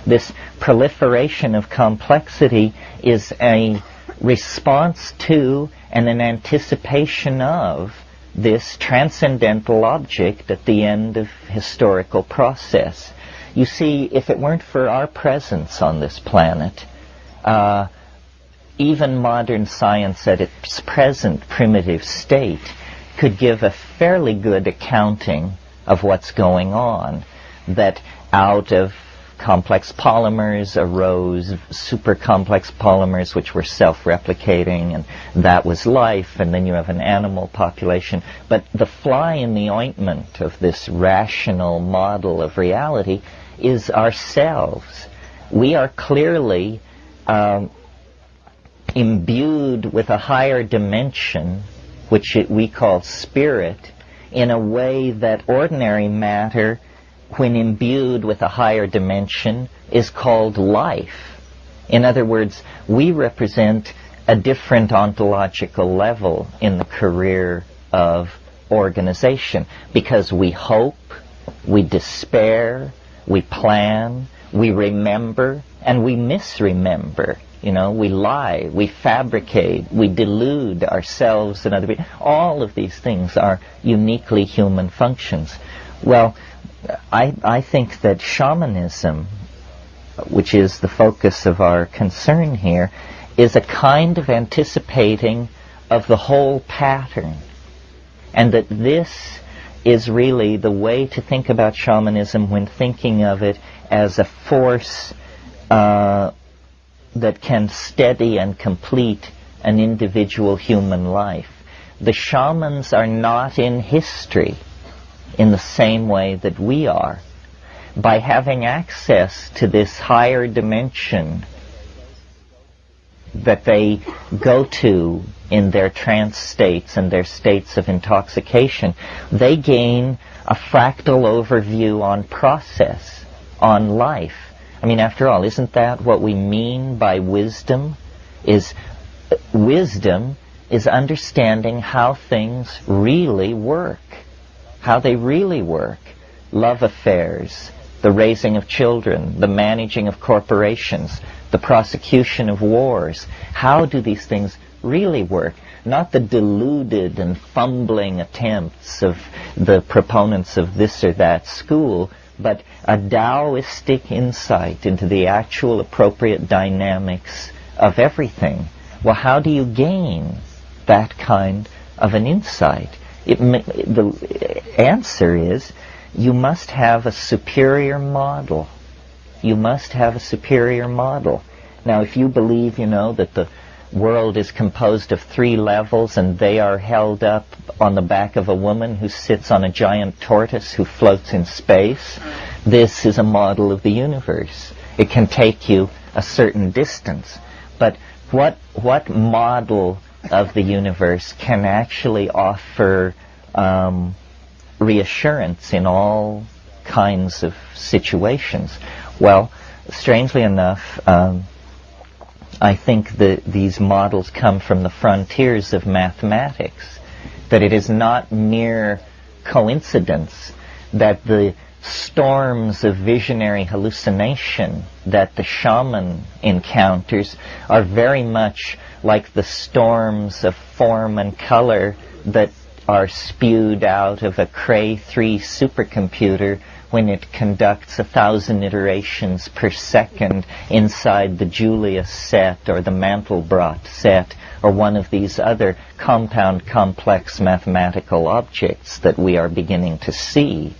This proliferation of complexity is a response to and an anticipation of this transcendental object at the end of historical process. You see, if it weren't for our presence on this planet, even modern science at its present primitive state could give a fairly good accounting of what's going on, that out of complex polymers arose super complex polymers which were self-replicating, and that was life, and then you have an animal population. But the fly in the ointment of this rational model of reality is ourselves. We are clearly imbued with a higher dimension, which we call spirit, in a way that ordinary matter, when imbued with a higher dimension, is called life. In other words, we represent a different ontological level in the career of organization, because we hope, we despair, we plan, we remember, and we misremember. You know, we lie, we fabricate, we delude ourselves and other people. All of these things are uniquely human functions. Well, I think that shamanism, which is the focus of our concern here, is a kind of anticipating of the whole pattern. And that this is really the way to think about shamanism when thinking of it as a force that can steady and complete an individual human life. The shamans are not in history in the same way that we are. By having access to this higher dimension that they go to in their trance states and their states of intoxication, they gain a fractal overview on process, on life. I mean, after all, isn't that what we mean by wisdom? Wisdom is understanding how things really work. How they really work. Love affairs, the raising of children, the managing of corporations, the prosecution of wars. How do these things really work? Not the deluded and fumbling attempts of the proponents of this or that school, but a Taoistic insight into the actual appropriate dynamics of everything. Well, how do you gain that kind of an insight? The answer is, you must have a superior model. You must have a superior model. Now, if you believe, that the world is composed of 3 levels and they are held up on the back of a woman who sits on a giant tortoise who floats in space, this is a model of the universe. It can take you a certain distance. But what model of the universe can actually offer reassurance in all kinds of situations? Well, strangely enough, I think that these models come from the frontiers of mathematics, that it is not mere coincidence that the storms of visionary hallucination that the shaman encounters are very much like the storms of form and color that are spewed out of a Cray 3 supercomputer when it conducts 1,000 iterations per second inside the Julius set or the Mandelbrot set or one of these other compound complex mathematical objects that we are beginning to see.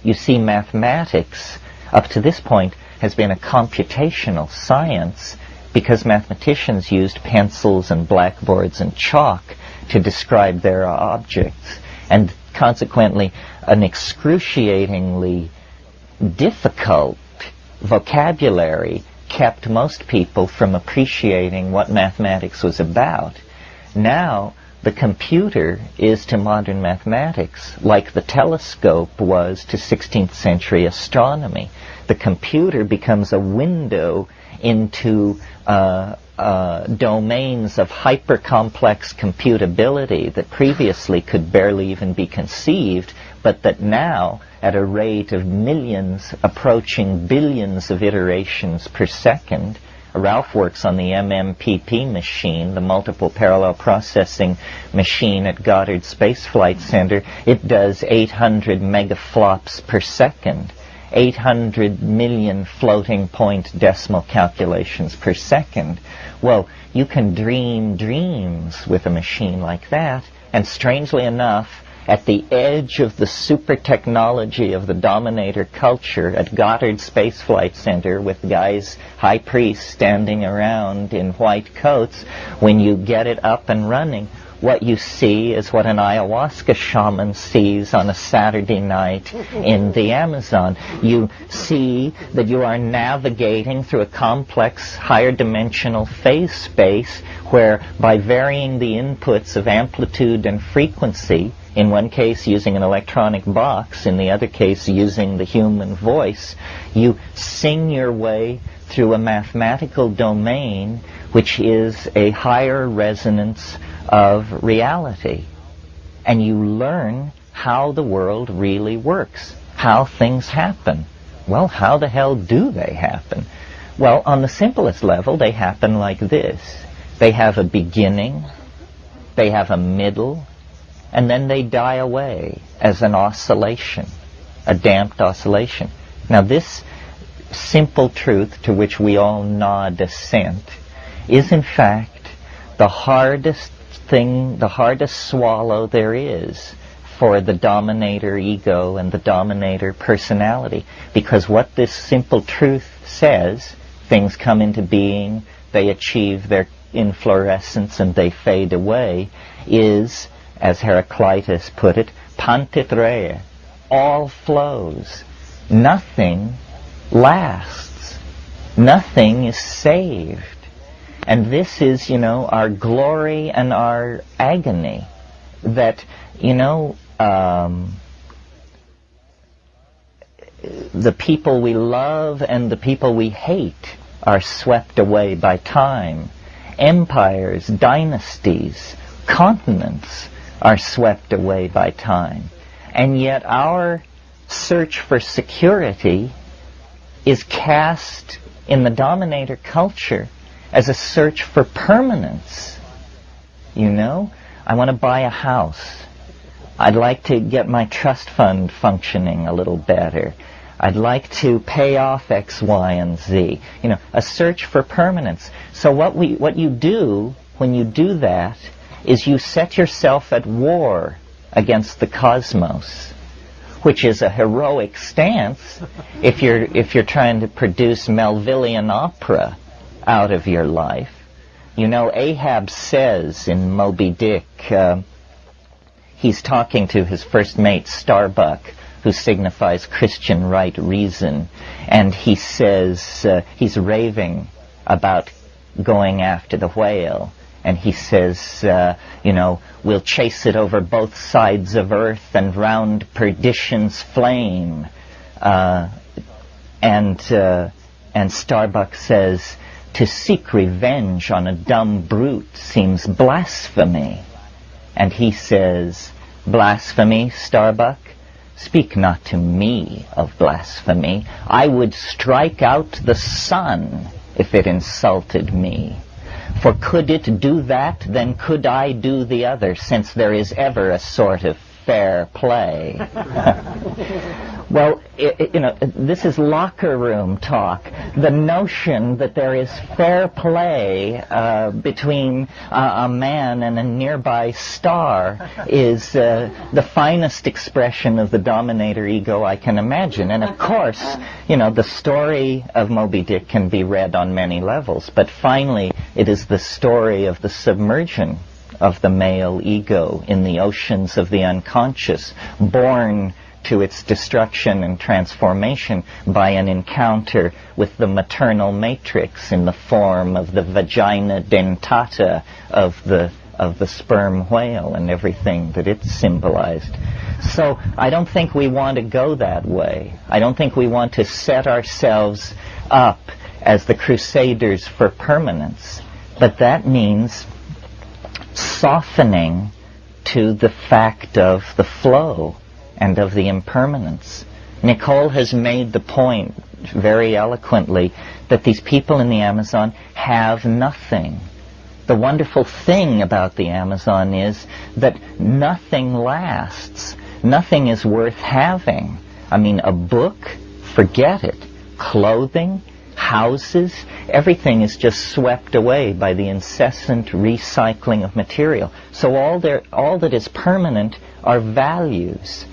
You see, mathematics up to this point has been a computational science because mathematicians used pencils and blackboards and chalk to describe their objects, and consequently an excruciatingly difficult vocabulary kept most people from appreciating what mathematics was about. Now, the computer is to modern mathematics like the telescope was to 16th century astronomy. the computer becomes a window into domains of hyper-complex computability that previously could barely even be conceived, but that now, at a rate of millions approaching billions of iterations per second, Ralph works on the MMPP machine, the multiple parallel processing machine at Goddard Space Flight Center. It does 800 megaflops per second, 800 million floating point decimal calculations per second. Well, you can dream dreams with a machine like that, and strangely enough, at the edge of the super technology of the dominator culture at Goddard Space Flight Center with guys, high priests, standing around in white coats, when you get it up and running, what you see is what an ayahuasca shaman sees on a Saturday night in the Amazon. You see that you are navigating through a complex, higher dimensional phase space where, by varying the inputs of amplitude and frequency, in one case using an electronic box, in the other case using the human voice, you sing your way through a mathematical domain which is a higher resonance of reality. And you learn how the world really works, how things happen. Well, how the hell do they happen? Well, on the simplest level, they happen like this. They have a beginning, they have a middle, and then they die away as an oscillation, a damped oscillation. Now, this simple truth to which we all nod assent is in fact the hardest thing, the hardest swallow there is for the dominator ego and the dominator personality. Because what this simple truth says, things come into being, they achieve their inflorescence and they fade away, is, as Heraclitus put it, pantit rea, all flows. Nothing lasts. Nothing is saved. And this is, our glory and our agony. That, the people we love and the people we hate are swept away by time. Empires, dynasties, continents are swept away by time. And yet our search for security is cast in the dominator culture as a search for permanence. I want to buy a house. I'd like to get my trust fund functioning a little better. I'd like to pay off X, Y, and Z. A search for permanence. So what you do when you do that is you set yourself at war against the cosmos, which is a heroic stance if you're trying to produce Melvillian opera out of your life. Ahab says in Moby Dick, he's talking to his first mate Starbuck, who signifies Christian right reason, and he says, he's raving about going after the whale. And he says, we'll chase it over both sides of earth and round perdition's flame. And Starbuck says, to seek revenge on a dumb brute seems blasphemy. And he says, blasphemy, Starbuck? Speak not to me of blasphemy. I would strike out the sun if it insulted me. For could it do that, then could I do the other, since there is ever a sort of fair play. Well, this is locker room talk. The notion that there is fair play between a man and a nearby star is the finest expression of the dominator ego I can imagine. And of course, the story of Moby Dick can be read on many levels, but finally it is the story of the submersion of the male ego in the oceans of the unconscious, born to its destruction and transformation by an encounter with the maternal matrix in the form of the vagina dentata of the of the sperm whale and everything that it symbolized. So I don't think we want to go that way. I don't think we want to set ourselves up as the crusaders for permanence. But that means softening to the fact of the flow and of the impermanence. Nicole has made the point very eloquently that these people in the Amazon have nothing. The wonderful thing about the Amazon is that nothing lasts. Nothing is worth having. I mean, a book, forget it. Clothing, houses, everything is just swept away by the incessant recycling of material. So all that is permanent are values,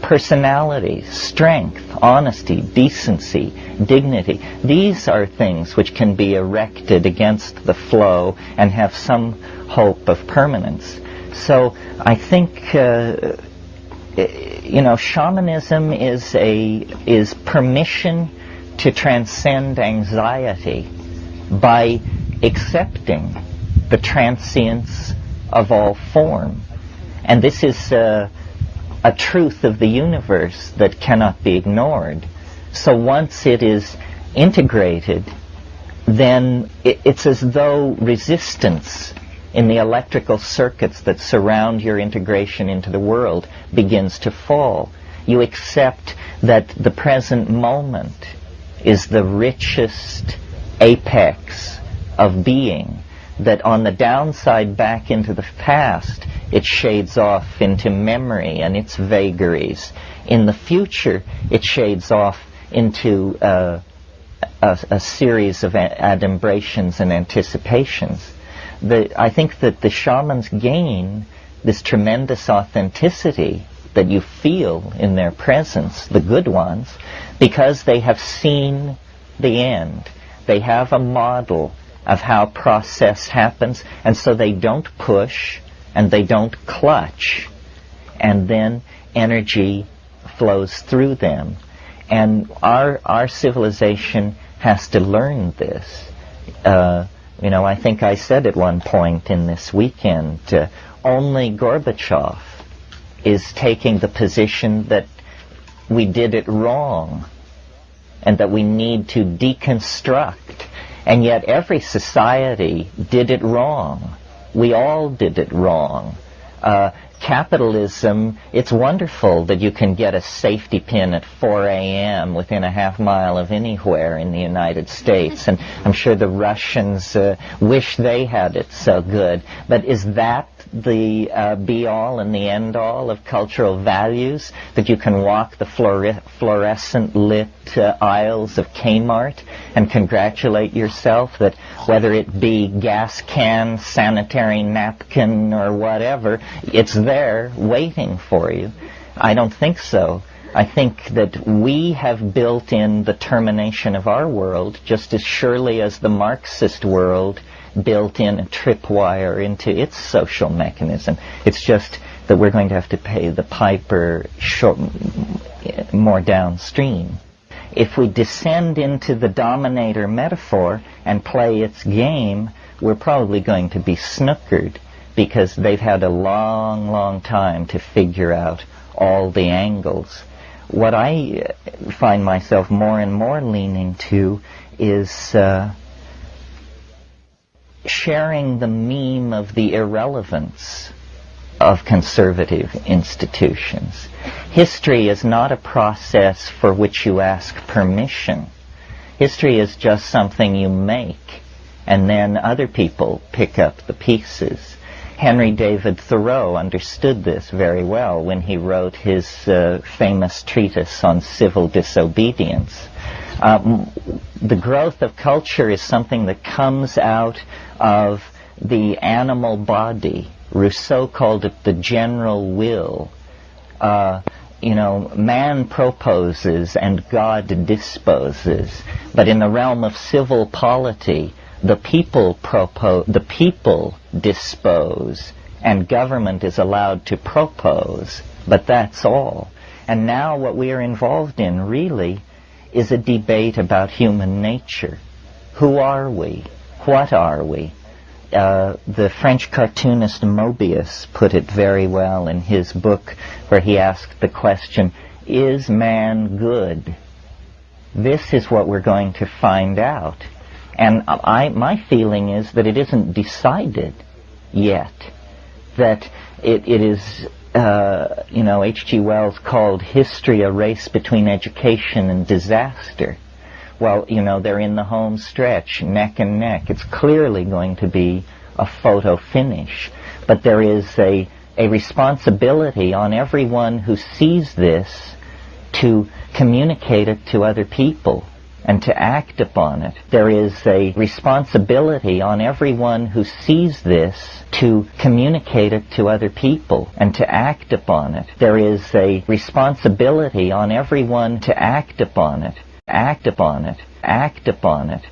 personality, strength, honesty, decency, dignity. These are things which can be erected against the flow and have some hope of permanence. So I think shamanism is permission to transcend anxiety by accepting the transience of all form. And this is a truth of the universe that cannot be ignored. So once it is integrated, then it's as though resistance in the electrical circuits that surround your integration into the world begins to fall. You accept that the present moment is the richest apex of being, that on the downside back into the past, it shades off into memory and its vagaries. In the future, it shades off into a series of adumbrations and anticipations. I think that the shamans gain this tremendous authenticity that you feel in their presence, the good ones, because they have seen the end. They have a model of how process happens, and so they don't push and they don't clutch, and then energy flows through them. And our civilization has to learn this. I think I said at one point in this weekend, only Gorbachev is taking the position that we did it wrong and that we need to deconstruct. And yet every society did it wrong. We all did it wrong. Capitalism, it's wonderful that you can get a safety pin at 4 a.m. within a half mile of anywhere in the United States. And I'm sure the Russians wish they had it so good. But is that the be-all and the end-all of cultural values, that you can walk the fluorescent lit aisles of Kmart and congratulate yourself that whether it be gas can, sanitary napkin, or whatever, it's there waiting for you? I don't think so. I think that we have built in the termination of our world just as surely as the Marxist world built in a tripwire into its social mechanism. It's just that we're going to have to pay the piper more downstream. If we descend into the dominator metaphor and play its game, we're probably going to be snookered, because they've had a long, long time to figure out all the angles. What I find myself more and more leaning to is sharing the meme of the irrelevance of conservative institutions. History is not a process for which you ask permission. History is just something you make, and then other people pick up the pieces. Henry David Thoreau understood this very well when he wrote his famous treatise on civil disobedience. The growth of culture is something that comes out of the animal body. Rousseau called it the general will. Man proposes and God disposes. But in the realm of civil polity, the people dispose, and government is allowed to propose. But that's all. And now what we are involved in, really, is a debate about human nature. Who are we? What are we? The French cartoonist Mobius put it very well in his book where he asked the question, is man good? This is what we're going to find out. And my feeling is that it isn't decided yet. That it is, H.G. Wells called history a race between education and disaster. Well, they're in the home stretch, neck and neck. It's clearly going to be a photo finish. But there is a responsibility on everyone who sees this to communicate it to other people and to act upon it. There is a responsibility on everyone who sees this to communicate it to other people and to act upon it. There is a responsibility on everyone to act upon it, act upon it, act upon it.